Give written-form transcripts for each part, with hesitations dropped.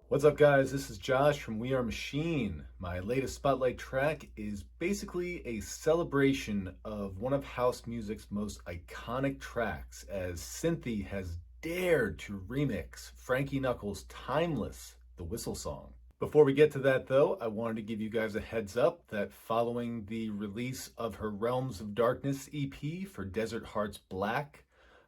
What's up, guys? This is Josh from We Are Machine. My latest Spotlight track is basically a celebration of one of house music's most iconic tracks, as Cinthie has dared to remix Frankie Knuckles' timeless The Whistle Song. Before we get to that, though, I wanted to give you guys a heads up that following the release of her Realms of Darkness EP for Desert Hearts Black,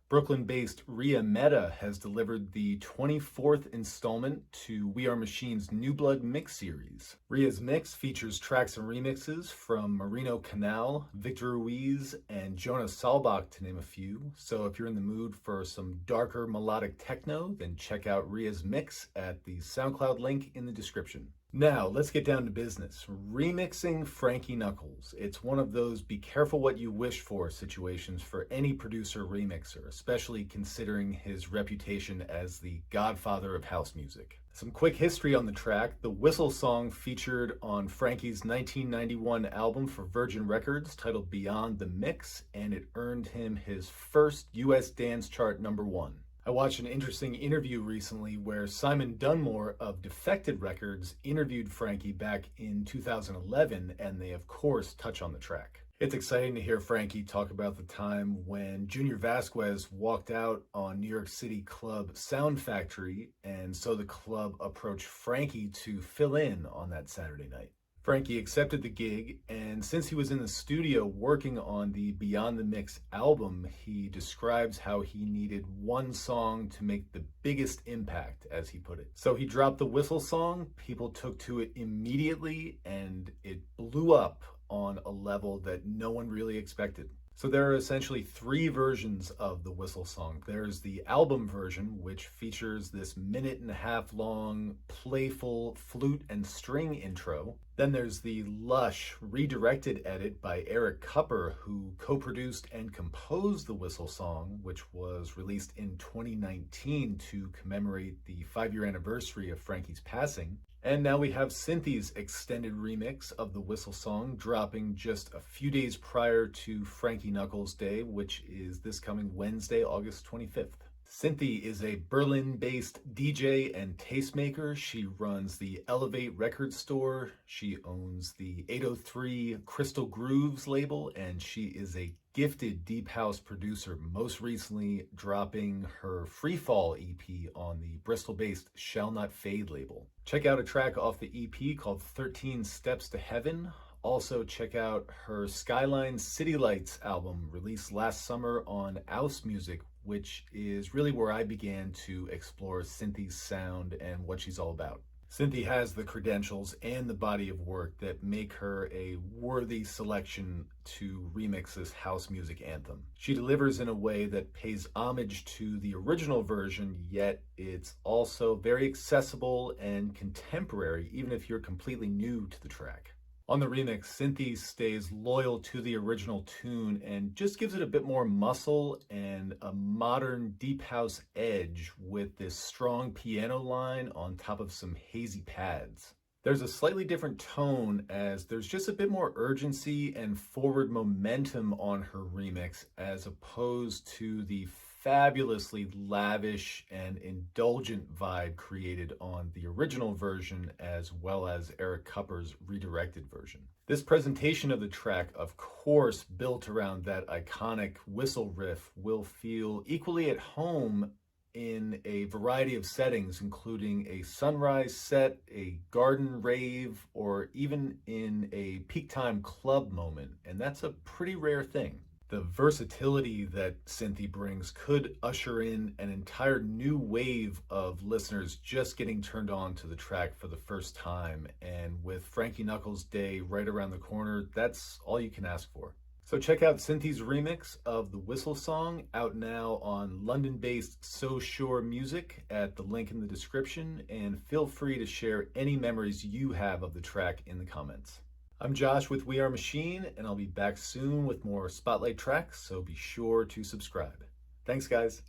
Brooklyn-based Mehta has delivered the 24th installment to We Are Machine's New Blood Mix series. Rhea's mix features tracks and remixes from Marino Canal, Victor Ruiz, and Jonas Salbach, to name a few. So if you're in the mood for some darker melodic techno, then check out Rhea's mix at the SoundCloud link in the description. Now, let's get down to business. Remixing Frankie Knuckles. It's one of those be careful what you wish for situations for any producer remixer, especially considering his reputation as the godfather of house music. Some quick history on the track. The Whistle Song featured on Frankie's 1991 album for Virgin Records titled Beyond the Mix, and it earned him his first US dance chart #1. I watched an interesting interview recently where Simon Dunmore of Defected Records interviewed Frankie back in 2011, and they of course touch on the track. It's exciting to hear Frankie talk about the time when Junior Vasquez walked out on New York City club Sound Factory, and so the club approached Frankie to fill in on that Saturday night. Frankie accepted the gig, and since he was in the studio working on the Beyond the Mix album, he describes how he needed one song to make the biggest impact, as he put it. So he dropped the Whistle Song, people took to it immediately, and it blew up on a level that no one really expected. So there are essentially 3 versions of the Whistle Song. There's the album version, which features this 1.5-minute long, playful flute and string intro. Then there's the lush, redirected edit by Erick Kupper, who co-produced and composed the Whistle Song, which was released in 2019 to commemorate the 5-year anniversary of Frankie's passing. And now we have Cinthie's extended remix of the Whistle Song, dropping just a few days prior to Frankie Knuckles Day, which is this coming Wednesday, August 25th. Cinthie is a Berlin-based DJ and tastemaker. She runs the Elevate record store. She owns the 803 Crystal Grooves label, and she is a gifted deep house producer, most recently dropping her Freefall EP on the Bristol-based Shall Not Fade label. Check out a track off the EP called 13 Steps to Heaven. Also check out her Skyline City Lights album released last summer on Ouse Music, which is really where I began to explore Cinthie's sound and what she's all about. Cinthie has the credentials and the body of work that make her a worthy selection to remix this house music anthem. She delivers in a way that pays homage to the original version, yet it's also very accessible and contemporary, even if you're completely new to the track. On the remix, Cinthie stays loyal to the original tune and just gives it a bit more muscle and a modern deep house edge with this strong piano line on top of some hazy pads. There's a slightly different tone, as there's just a bit more urgency and forward momentum on her remix as opposed to the fabulously lavish and indulgent vibe created on the original version, as well as Erick Kupper's redirected version. This presentation of the track, of course, built around that iconic whistle riff, will feel equally at home in a variety of settings, including a sunrise set, a garden rave, or even in a peak time club moment, and that's a pretty rare thing. The versatility that Cinthie brings could usher in an entire new wave of listeners just getting turned on to the track for the first time, and with Frankie Knuckles Day right around the corner, that's all you can ask for. So check out Cinthie's remix of the Whistle Song, out now on London-based SoSure Music at the link in the description, and feel free to share any memories you have of the track in the comments. I'm Josh with We Are Machine, and I'll be back soon with more Spotlight tracks, so be sure to subscribe. Thanks, guys.